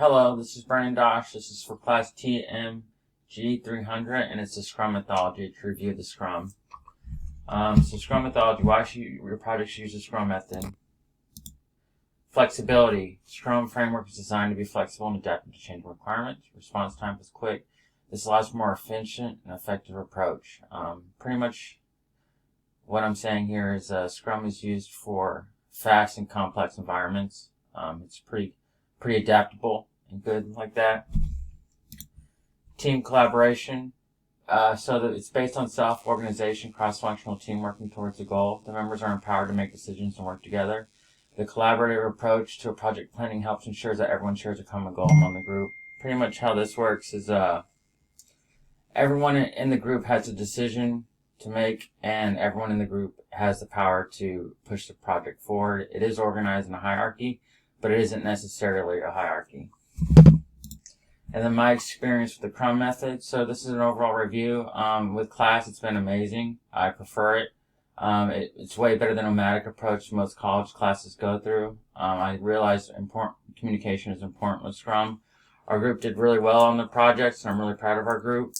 Hello, this is Brandon Dosh. This is for class TMG 300, and it's a Scrum methodology to review the Scrum. So Scrum methodology, why should your projects use a Scrum method? Flexibility. Scrum framework is designed to be flexible and adaptive to changing requirements. Response time is quick. This allows for more efficient and effective approach. Pretty much what I'm saying here is Scrum is used for fast and complex environments. It's pretty adaptable and good like that. Team collaboration. So that it's based on self-organization, cross-functional team working towards a goal. The members are empowered to make decisions and work together. The collaborative approach to a project planning helps ensure that everyone shares a common goal among the group. Pretty much how this works is everyone in the group has a decision to make, and everyone in the group has the power to push the project forward. It is organized in a hierarchy, but it isn't necessarily a hierarchy. And then my experience with the Scrum method. So this is an overall review. With class, it's been amazing. I prefer it. It's way better than a nomadic approach most college classes go through. I realized communication is important with Scrum. Our group did really well on the projects, and I'm really proud of our group.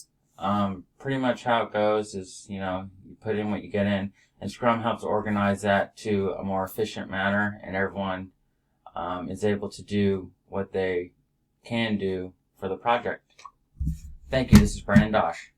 Pretty much how it goes is, you put in what you get in, and Scrum helps organize that to a more efficient manner, and everyone is able to do what they can do for the project. Thank you. This is Brandon Dosh.